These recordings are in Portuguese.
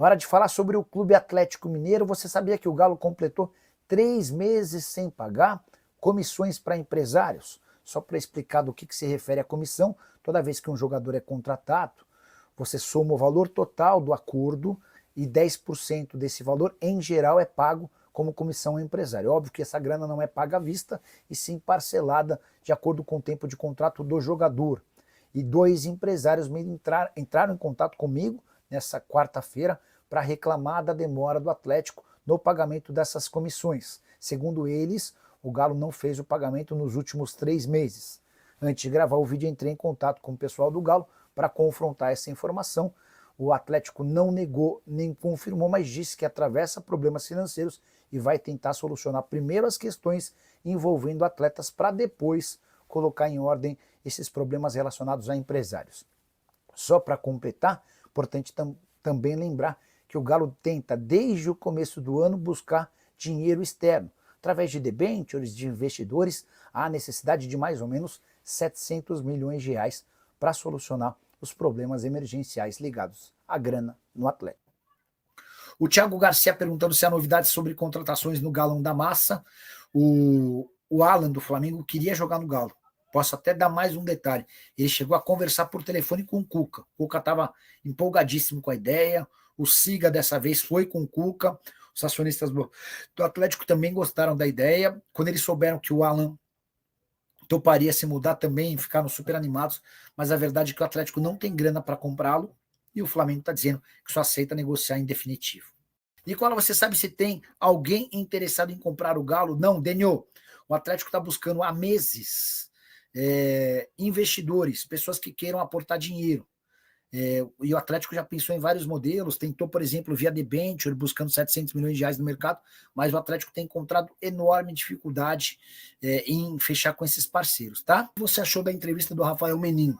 Hora de falar sobre o Clube Atlético Mineiro. Você sabia que o Galo completou 3 meses sem pagar comissões para empresários? Só para explicar do que se refere a comissão, toda vez que um jogador é contratado, você soma o valor total do acordo e 10% desse valor, em geral, é pago como comissão ao empresário. Óbvio que essa grana não é paga à vista, e sim parcelada de acordo com o tempo de contrato do jogador. E 2 empresários entraram em contato comigo nessa quarta-feira para reclamar da demora do Atlético no pagamento dessas comissões. Segundo eles, o Galo não fez o pagamento nos últimos 3 meses. Antes de gravar o vídeo, entrei em contato com o pessoal do Galo para confrontar essa informação. O Atlético não negou nem confirmou, mas disse que atravessa problemas financeiros e vai tentar solucionar primeiro as questões envolvendo atletas para depois colocar em ordem esses problemas relacionados a empresários. Só para completar, importante também lembrar que o Galo tenta, desde o começo do ano, buscar dinheiro externo. Através de debêntures, de investidores, há necessidade de mais ou menos 700 milhões de reais para solucionar os problemas emergenciais ligados à grana no Atlético. O Thiago Garcia perguntando se há novidades sobre contratações no Galão da Massa. O Alan do Flamengo queria jogar no Galo. Posso até dar mais um detalhe. Ele chegou a conversar por telefone com o Cuca. O Cuca estava empolgadíssimo com a ideia. O Siga dessa vez foi com o Cuca. Os acionistas do Atlético também gostaram da ideia. Quando eles souberam que o Alan toparia se mudar também, ficaram super animados. Mas a verdade é que o Atlético não tem grana para comprá-lo e o Flamengo está dizendo que só aceita negociar em definitivo. Nicola, você sabe se tem alguém interessado em comprar o Galo? Não, Denio. O Atlético está buscando há meses investidores, pessoas que queiram aportar dinheiro. E o Atlético já pensou em vários modelos, tentou, por exemplo, via debenture, buscando 700 milhões de reais no mercado, mas o Atlético tem encontrado enorme dificuldade em fechar com esses parceiros, tá? O que você achou da entrevista do Rafael Menin?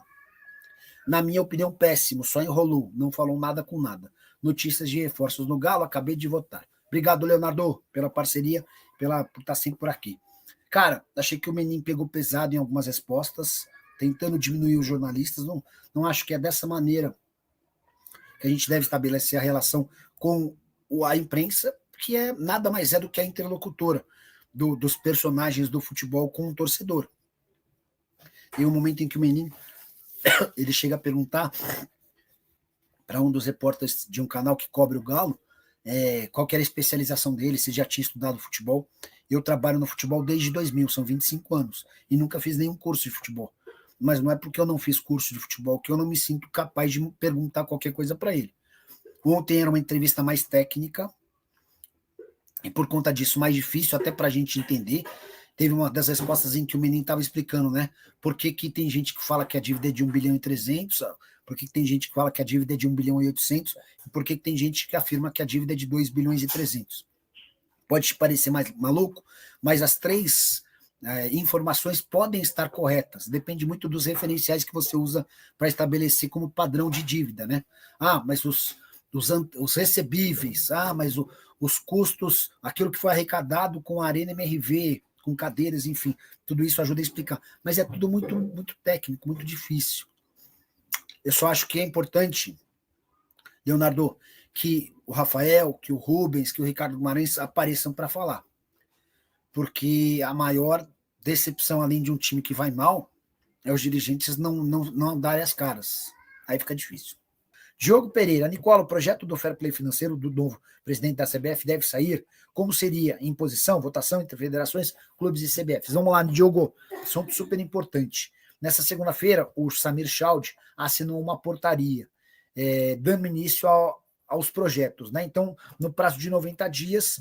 Na minha opinião, péssimo, só enrolou, não falou nada com nada. Notícias de reforços no Galo, acabei de votar. Obrigado, Leonardo, pela parceria, por estar sempre por aqui. Cara, achei que o Menin pegou pesado em algumas respostas, tentando diminuir os jornalistas. Não acho que é dessa maneira que a gente deve estabelecer a relação com a imprensa, que nada mais é do que a interlocutora dos personagens do futebol com o torcedor. E o momento em que o Menin ele chega a perguntar para um dos repórteres de um canal que cobre o Galo qual que era a especialização dele, se já tinha estudado futebol. Eu trabalho no futebol desde 2000, são 25 anos, e nunca fiz nenhum curso de futebol. Mas não é porque eu não fiz curso de futebol que eu não me sinto capaz de perguntar qualquer coisa para ele. Ontem era uma entrevista mais técnica, e por conta disso mais difícil até para a gente entender. Teve uma das respostas em que o menino estava explicando, né? Por que tem gente que fala que a dívida é de 1 bilhão e 300, por que tem gente que fala que a dívida é de 1 bilhão e 800, e por que tem gente que afirma que a dívida é de 2 bilhões e 300. Pode te parecer mais maluco, mas as 3 informações podem estar corretas, depende muito dos referenciais que você usa para estabelecer como padrão de dívida, né? Mas os recebíveis, mas os custos, aquilo que foi arrecadado com a Arena MRV, com cadeiras, enfim, tudo isso ajuda a explicar. Mas é tudo muito, muito técnico, muito difícil. Eu só acho que é importante, Leonardo, que o Rafael, que o Rubens, que o Ricardo Guimarães apareçam para falar. Porque a maior decepção, além de um time que vai mal, é os dirigentes não darem as caras. Aí fica difícil. Diogo Pereira, Nicola, o projeto do Fair Play financeiro do novo presidente da CBF deve sair? Como seria? Imposição, votação entre federações, clubes e CBFs? Vamos lá, Diogo, assunto super importante. Nessa segunda-feira, o Samir Chaud assinou uma portaria dando início aos projetos, né? Então, no prazo de 90 dias,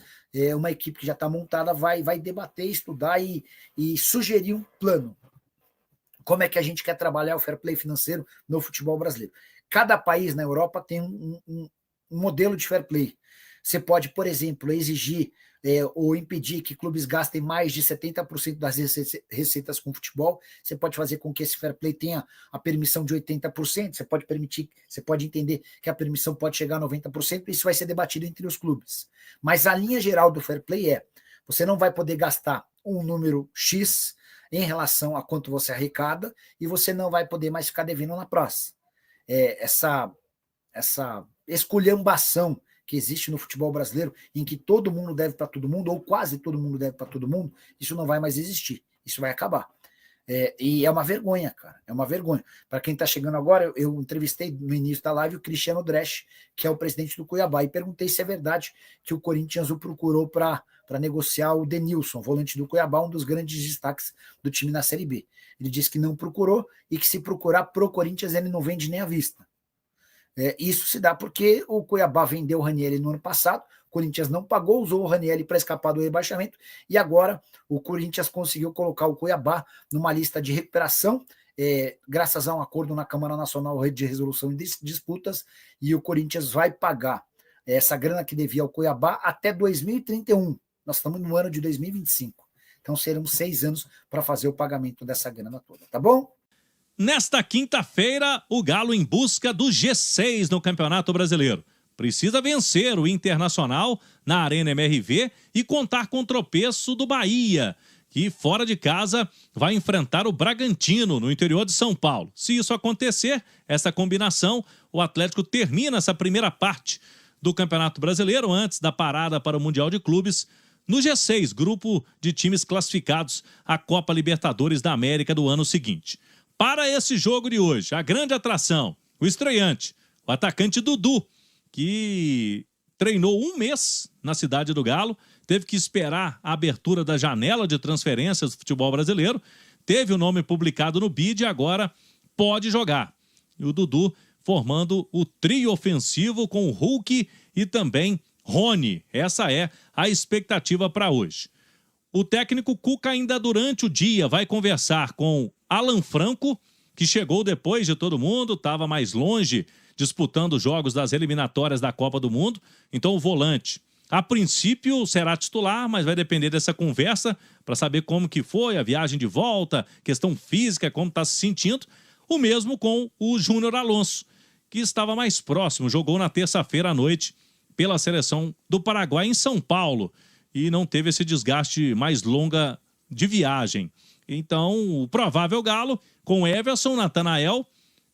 uma equipe que já está montada vai debater, estudar e sugerir um plano. Como é que a gente quer trabalhar o fair play financeiro no futebol brasileiro? Cada país na Europa tem um modelo de fair play. Você pode, por exemplo, exigir ou impedir que clubes gastem mais de 70% das receitas com futebol. Você pode fazer com que esse fair play tenha a permissão de 80%. Você pode entender que a permissão pode chegar a 90%. Isso vai ser debatido entre os clubes. Mas a linha geral do fair play você não vai poder gastar um número X em relação a quanto você arrecada e você não vai poder mais ficar devendo na praça. Essa esculhambação que existe no futebol brasileiro, em que todo mundo deve para todo mundo, ou quase todo mundo deve para todo mundo, isso não vai mais existir, isso vai acabar. E é uma vergonha, cara, é uma vergonha. Para quem está chegando agora, eu entrevistei no início da live o Cristiano Dresch, que é o presidente do Cuiabá, e perguntei se é verdade que o Corinthians o procurou para negociar o Denilson, volante do Cuiabá, um dos grandes destaques do time na Série B. Ele disse que não procurou e que se procurar pro Corinthians ele não vende nem à vista. Isso se dá porque o Cuiabá vendeu o Ranieri no ano passado, o Corinthians não pagou, usou o Ranieri para escapar do rebaixamento, e agora o Corinthians conseguiu colocar o Cuiabá numa lista de recuperação, graças a um acordo na Câmara Nacional de Resolução de Disputas, e o Corinthians vai pagar essa grana que devia ao Cuiabá até 2031. Nós estamos no ano de 2025. Então serão 6 anos para fazer o pagamento dessa grana toda, tá bom? Nesta quinta-feira, o Galo em busca do G6 no Campeonato Brasileiro. Precisa vencer o Internacional na Arena MRV e contar com o tropeço do Bahia, que fora de casa vai enfrentar o Bragantino no interior de São Paulo. Se isso acontecer, essa combinação, o Atlético termina essa primeira parte do Campeonato Brasileiro antes da parada para o Mundial de Clubes no G6, grupo de times classificados à Copa Libertadores da América do ano seguinte. Para esse jogo de hoje, a grande atração, o estreante, o atacante Dudu, que treinou 1 mês na cidade do Galo, teve que esperar a abertura da janela de transferências do futebol brasileiro, teve o nome publicado no BID e agora pode jogar. E o Dudu formando o trio ofensivo com o Hulk e também Rony. Essa é a expectativa para hoje. O técnico Cuca ainda durante o dia vai conversar com Alan Franco, que chegou depois de todo mundo, estava mais longe disputando os jogos das eliminatórias da Copa do Mundo. Então o volante, a princípio, será titular, mas vai depender dessa conversa para saber como que foi a viagem de volta, questão física, como está se sentindo. O mesmo com o Júnior Alonso, que estava mais próximo, jogou na terça-feira à noite pela seleção do Paraguai em São Paulo e não teve esse desgaste mais longa de viagem. Então, o provável Galo, com Everson, Natanael,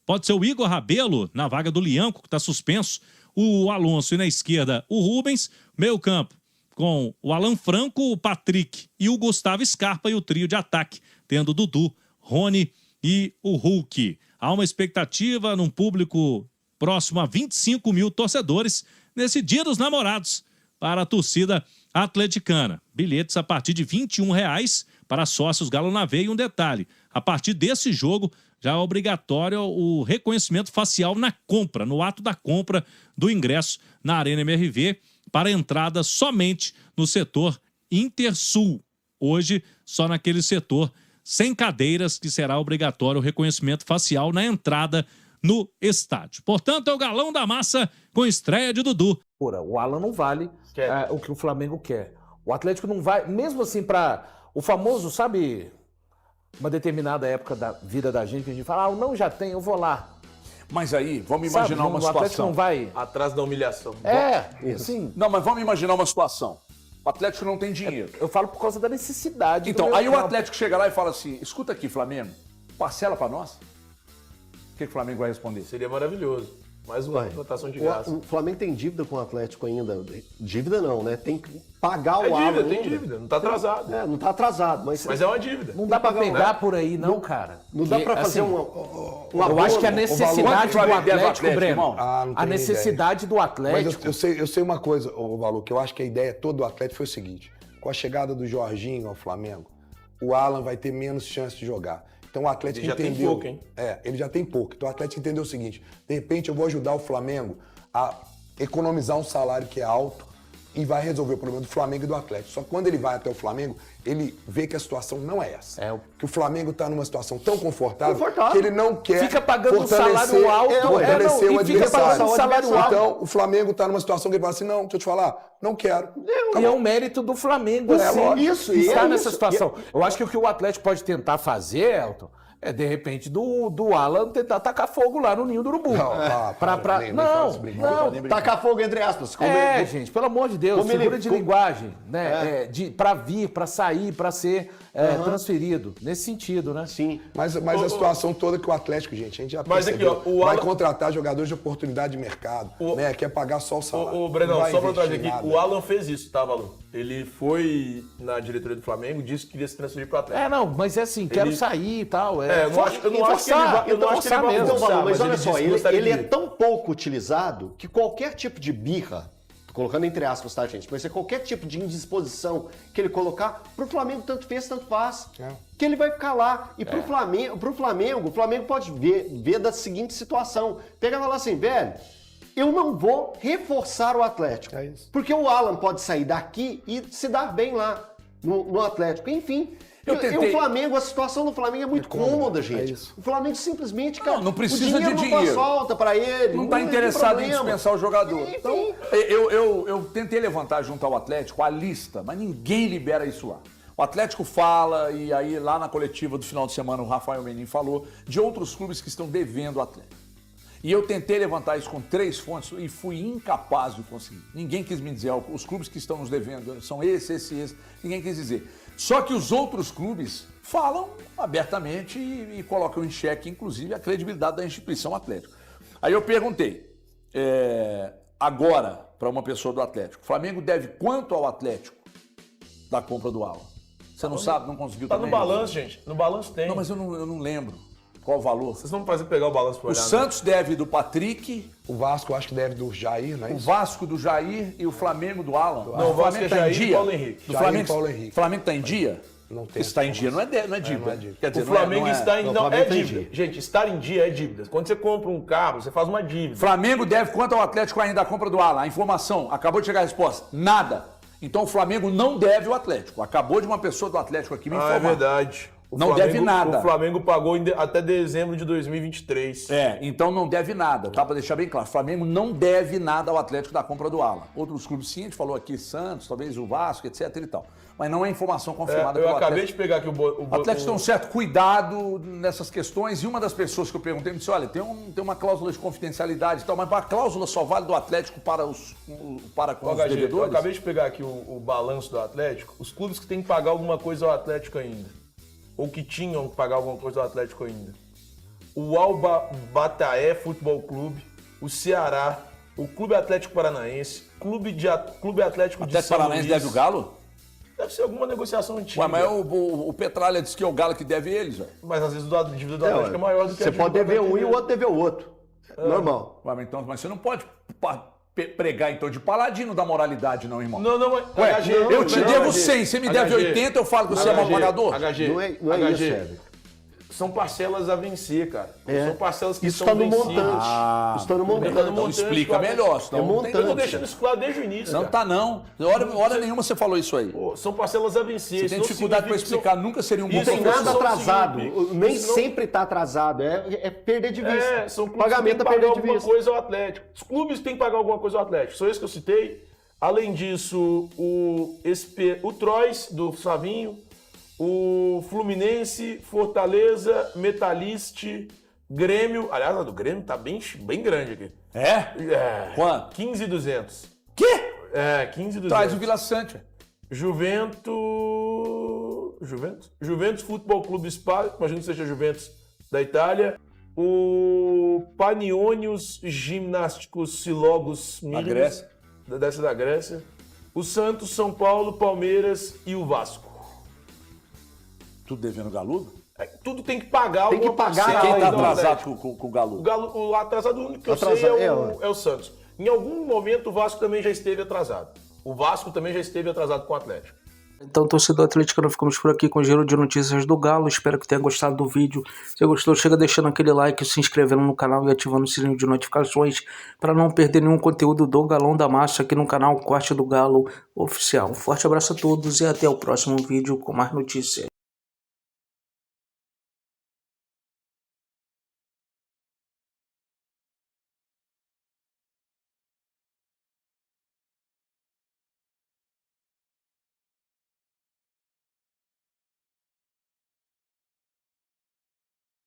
pode ser o Igor Rabelo, na vaga do Lianco, que está suspenso, o Alonso e na esquerda o Rubens, meio campo com o Alan Franco, o Patrick e o Gustavo Scarpa, e o trio de ataque, tendo o Dudu, Rony e o Hulk. Há uma expectativa num público próximo a 25 mil torcedores nesse Dia dos Namorados para a torcida atleticana. Bilhetes a partir de R$ 21,00 para sócios Galo na Veia. E um detalhe, a partir desse jogo já é obrigatório o reconhecimento facial na compra, no ato da compra do ingresso na Arena MRV, para entrada somente no setor Intersul. Hoje, só naquele setor sem cadeiras, que será obrigatório o reconhecimento facial na entrada no estádio. Portanto, é o Galão da Massa com estreia de Dudu. O Alan não vale o que o Flamengo quer. O Atlético não vai, mesmo assim, para o famoso, sabe, uma determinada época da vida da gente, que a gente fala, não, já tem, eu vou lá. Mas aí, vamos imaginar uma situação. O Atlético não vai... Atrás da humilhação. Sim. Não, mas vamos imaginar uma situação. O Atlético não tem dinheiro. Eu falo por causa da necessidade. Então, aí o Atlético chega lá e fala assim, escuta aqui, Flamengo, parcela pra nós. O que o Flamengo vai responder? Seria maravilhoso. Mais uma contratação de graça. O Flamengo tem dívida com o Atlético ainda. Dívida não, né? Tem que pagar o Alan. Tem dívida. Não tá atrasado. Não tá atrasado. Mas é uma dívida. Não dá pra pegar por aí, não, cara. Não dá pra fazer assim, eu acho que a necessidade do Atlético, Breno, a necessidade do Atlético... Mas eu sei uma coisa, Valu, que eu acho que a ideia toda do Atlético foi o seguinte. Com a chegada do Jorginho ao Flamengo, o Alan vai ter menos chance de jogar. Então o Atlético entendeu... Ele já tem pouco, hein? Ele já tem pouco. Então o Atlético entendeu o seguinte, de repente eu vou ajudar o Flamengo a economizar um salário que é alto e vai resolver o problema do Flamengo e do Atlético. Só que quando ele vai até o Flamengo, ele vê que a situação não é essa. Que o Flamengo está numa situação tão confortável que ele não quer fica pagando um salário alto, fortalecer o adversário. Salário alto. Então o Flamengo está numa situação que ele fala assim, não, deixa eu te falar, não quero. E é um mérito do Flamengo, isso, estar nessa isso. situação. Eu acho que o que o Atlético pode tentar fazer, Elton, de repente, do Alan tentar tacar fogo lá no ninho do urubu. Não, tacar fogo entre aspas. Gente, pelo amor de Deus, figura de linguagem, né? Pra vir, pra sair, pra ser transferido. Nesse sentido, né? Sim. Mas a situação toda que o Atlético, gente, a gente já Mas percebeu, aqui, ó, vai contratar jogadores de oportunidade de mercado, né? Quer pagar só o salário. Ô, Brenão, Não vai só pra trazer investir aqui, nada. o Alan fez isso, tá, Valu? Ele foi na diretoria do Flamengo, disse que queria se transferir pro Atlético. Não, mas é assim, quero sair e tal. Eu não acho que ele vai Então, forçar, mas olha ele só, disse que gostaria ele de é ir. tão pouco utilizado que qualquer tipo de birra, colocando entre aspas, tá, gente? Mas é qualquer tipo de indisposição que ele colocar, pro Flamengo tanto fez, tanto faz. Que ele vai ficar lá. E pro Flamengo, o Flamengo pode ver da seguinte situação. Pega e falar assim, velho, eu não vou reforçar o Atlético. É isso. Porque o Alan pode sair daqui e se dar bem lá no Atlético. Enfim. E o Flamengo, a situação do Flamengo é muito cômoda, gente. isso. O Flamengo simplesmente, cara, Não precisa o dinheiro de não dinheiro. falta pra ele. Não está tem interessado em problema. dispensar o jogador. Enfim. Então, eu tentei levantar junto ao Atlético a lista, mas ninguém libera isso lá. O Atlético fala, e aí lá na coletiva do final de semana o Rafael Menin falou, de outros clubes que estão devendo o Atlético. E eu tentei levantar isso com 3 fontes e fui incapaz de conseguir. Ninguém quis me dizer, os clubes que estão nos devendo são esse. Ninguém quis dizer. Só que os outros clubes falam abertamente e colocam em xeque, inclusive, a credibilidade da instituição Atlético. Aí eu perguntei, agora, para uma pessoa do Atlético, o Flamengo deve quanto ao Atlético da compra do Alan? Você não sabe, não conseguiu Tá também? no balanço, gente. No balanço tem. Não, mas eu não lembro qual o valor. Vocês vão pegar o balanço pra O olhar. Santos deve do Patrick, O Vasco, eu acho que deve do Jair, não é o isso? Vasco do Jair e o Flamengo do Alan. Não, o Vasco é Jair e Paulo Henrique. Do Jair Flamengo, e Paulo Henrique. Flamengo está em dia? Não tem. Está em dia, não é dívida. não é dívida. Quer dizer, O Flamengo não é. está em... Não, o Não, Flamengo é tá em dívida. dia. Gente, estar em dia é dívida. Quando você compra um carro, você faz uma dívida. Flamengo deve quanto ao Atlético ainda a compra do Alan? A informação, acabou de chegar a resposta. Nada. Então o Flamengo não deve o Atlético. Acabou de uma pessoa do Atlético aqui me informar. É verdade. O Não Flamengo- deve nada. O Flamengo pagou até dezembro de 2023. Então não deve nada, tá? Para deixar bem claro. O Flamengo não deve nada ao Atlético da compra do Alan. Outros clubes sim, a gente falou aqui, Santos, talvez o Vasco, etc e tal. Mas não é informação confirmada Eu pelo acabei Atlético. de pegar aqui O Atlético tem um certo cuidado nessas questões e uma das pessoas que eu perguntei me disse, olha, tem uma cláusula de confidencialidade e tal, mas a cláusula só vale do Atlético para com os HG, eu devedores? acabei de pegar aqui o balanço do Atlético. Os clubes que têm que pagar alguma coisa ao Atlético ainda. Ou que tinham que pagar alguma coisa ao Atlético ainda. O Alba Bataé Futebol Clube, o Ceará, o Clube Atlético Paranaense, Clube Atlético de Atlético São Paranaense Luís. deve o Galo? Deve ser alguma negociação antiga. Ué, mas o Petralha disse que é o Galo que deve eles, velho. Mas às vezes a dívida do Atlético é maior do que a Você dívida pode do dever Atlético um e o outro dever o outro. Normal. Ué, mas você não pode pregar, então, de paladino da moralidade, não, irmão. Não, mas... Ué, HG, eu te não, devo HG, 100, você me deve HG, 80, eu falo que você é mal pagador? HG, Não é isso, Sérgio. São parcelas a vencer, cara. São parcelas que Isso são está no vencidas. montante. Isso está no montante. Então montante, explica cara. melhor, senão não tem montante. Eu tô como. deixando isso claro desde o início, Não cara. tá não. Hora nenhuma você falou isso aí. Pô, são parcelas a vencer. Você Isso tem não dificuldade para significa que explicar, nunca seria um bom Isso Não tem professor. nada Não atrasado. significa- Nem isso não- sempre está atrasado. É perder de vista. são clubes Pagamento que é têm que perder pagar de alguma vista. coisa ao Atlético. Os clubes têm que pagar alguma coisa ao Atlético. São esses que eu citei. Além disso, o Troyes, do Savinho, o Fluminense, Fortaleza, Metalist, Grêmio. Aliás, a do Grêmio tá bem grande aqui. É? Quanto? 15.200. Quê? 15.200. Traz o Vila Sante. Juventus Futebol Clube Spa, imagino que seja Juventus da Itália. O Panionios Gimnásticos Silogos Na Mínimos, Grécia. dessa da Grécia. O Santos, São Paulo, Palmeiras e o Vasco. Tudo devendo Galudo? Tudo tem que pagar Tem que alguma pagar, parcela Quem tá do atrasado Atlético. com o Galudo? O atrasado único que eu Atrasado, sei é, é o Santos. Em algum momento o Vasco também já esteve atrasado. O Vasco também já esteve atrasado com o Atlético. Então, torcedor atleticano, ficamos por aqui com o giro de notícias do Galo. Espero que tenha gostado do vídeo. Se gostou, chega deixando aquele like, se inscrevendo no canal e ativando o sininho de notificações para não perder nenhum conteúdo do Galão da Massa aqui no canal Corte do Galo Oficial. Um forte abraço a todos e até o próximo vídeo com mais notícias.